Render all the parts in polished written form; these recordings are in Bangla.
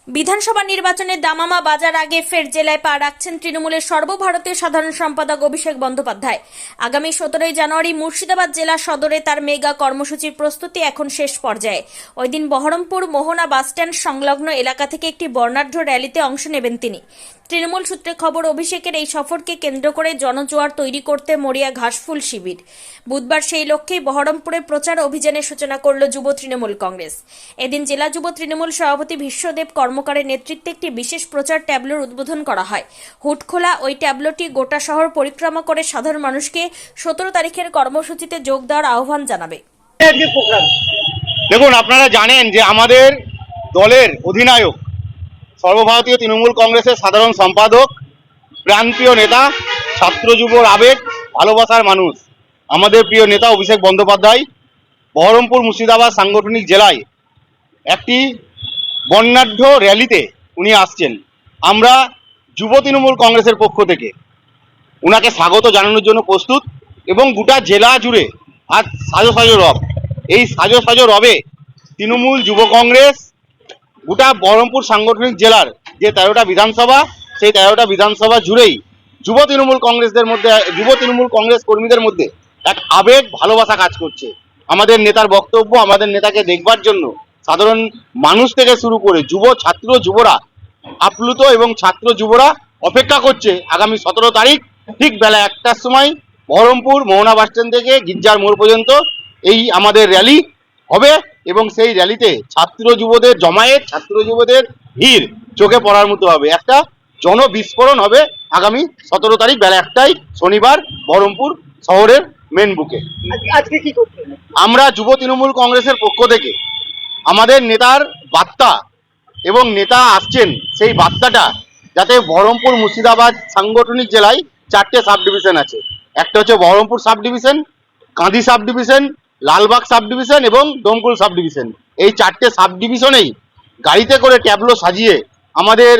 বিধানসভা নির্বাচনের দামামা বাজার আগে ফের জেলায় পা রাখছেন তৃণমূলের সর্বভারতীয় সাধারণ সম্পাদক অভিষেক বন্দ্যোপাধ্যায়। আগামী 17 জানুয়ারি মুর্শিদাবাদ জেলা সদরে তার মেগা কর্মসূচির প্রস্তুতি এখন শেষ পর্যায়ে। ওই দিন বহরমপুর মোহনা বাসস্ট্যান্ড সংলগ্ন এলাকা থেকে একটি বর্ণাঢ্য র্যালিতে অংশ নেবেন তিনি। তৃণমূল সূত্রে খবর, অভিষেকের এই সফরকে কেন্দ্র করে জনজোয়ার তৈরি করতে মরিয়া ঘাসফুল শিবির। বুধবার সেই লক্ষ্যেই বহরমপুরে প্রচার অভিযানের সূচনা করল যুব তৃণমূল কংগ্রেস। এদিন জেলা যুব তৃণমূল সভাপতি বিশ্বদেব কর্মকারের নেতৃত্বে একটি বিশেষ প্রচার ট্যাবলোর উদ্বোধন করা হয়। হুটখোলা ওই ট্যাবলোটি গোটা শহর পরিক্রমা করে সাধারণ মানুষকে 17 তারিখের কর্মসূচিতে যোগ দেওয়ার আহ্বান জানাবে। দেখুন, আপনারা জানেন যে আমাদের দলের অধিনায়ক, সর্বভারতীয় তৃণমূল কংগ্রেসের সাধারণ সম্পাদক, প্রাণপ্রিয় নেতা, ছাত্র যুবর আবেগ, ভালোবাসার মানুষ, আমাদের প্রিয় নেতা অভিষেক বন্দ্যোপাধ্যায় বহরমপুর মুর্শিদাবাদ সাংগঠনিক জেলায় একটি বর্ণাঢ্য র্যালিতে উনি আসছেন। আমরা যুব তৃণমূল কংগ্রেসের পক্ষ থেকে উনাকে স্বাগত জানানোর জন্য প্রস্তুত এবং গোটা জেলা জুড়ে আজ সাজো সাজো রব। এই সাজো সাজো রবে তৃণমূল যুব কংগ্রেস গোটা বহরমপুর সাংগঠনিক জেলার যে 13টা বিধানসভা, সেই 13টা বিধানসভা জুড়েই যুব তৃণমূল কংগ্রেসদের মধ্যে, যুব তৃণমূল কংগ্রেস কর্মীদের মধ্যে এক আবেগ ভালোবাসা কাজ করছে। আমাদের নেতার বক্তব্য, আমাদের নেতাকে দেখবার জন্য সাধারণ মানুষ থেকে শুরু করে যুব ছাত্র যুবরা আপ্লুত এবং ছাত্র যুবরা অপেক্ষা করছে আগামী 17 তারিখ ঠিক বেলা 1টার সময় বহরমপুর মোহনা বাসস্ট্যান্ড থেকে গির্জার মোড় পর্যন্ত এই আমাদের র্যালি হবে এবং সেই র্যালিতে ছাত্র যুবদের জমায়েত, ছাত্র যুবদের ভিড় চোখে পড়ার মতো হবে। একটা জনবিস্ফোরণ হবে আগামী 17 তারিখ বেলা 1টায় শনিবার বহরমপুর শহরের মেন বুকে। আজকে কি করতে আমরা যুব তৃণমূল কংগ্রেসের পক্ষ থেকে আমাদের নেতার বার্তা এবং নেতা আসছেন সেই বার্তাটা যাতে বহরমপুর মুর্শিদাবাদ সাংগঠনিক জেলায় 4টে সাব ডিভিশন আছে। একটা হচ্ছে বহরমপুর সাব ডিভিশন, কাঁদি sub division, Lalbagh sub division এবং ডোমকুল সাব ডিভিশন। এই 4টে সাব ডিভিশনেই গাড়িতে করে ট্যাবলো সাজিয়ে আমাদের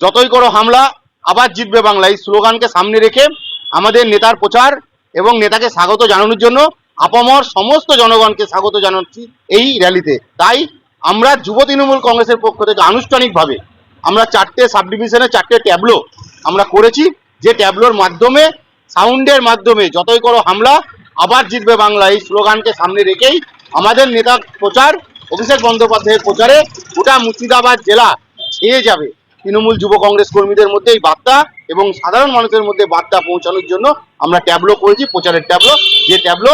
যতই করো হামলা আবার জিতবে বাংলা এই স্লোগানকে সামনে রেখে আমাদের নেতার প্রচার এবং নেতাকে স্বাগত জানানোর জন্য আপামর সমস্ত জনগণকে স্বাগত জানাচ্ছি এই র্যালিতে। তাই আমরা যুব তৃণমূল কংগ্রেসের পক্ষ থেকে আনুষ্ঠানিকভাবে আমরা 4টে সাব ডিভিশনে 4টে ট্যাবলো আমরা করেছি, যে ট্যাবলোর মাধ্যমে সাউন্ডের মাধ্যমে যতই করো হামলা আবার জিতবে বাংলা এই স্লোগানকে সামনে রেখেই আমাদের নেতার প্রচার, অভিষেক বন্দ্যোপাধ্যায়ের প্রচারে গোটা মুর্শিদাবাদ জেলা ছেয়ে যাবে। তৃণমূল যুব কংগ্রেস কর্মীদের মধ্যে এই বার্তা এবং সাধারণ মানুষের মধ্যে বার্তা পৌঁছানোর জন্য আমরা ট্যাবলো করেছি, প্রচারের ট্যাবলো, যে ট্যাবলো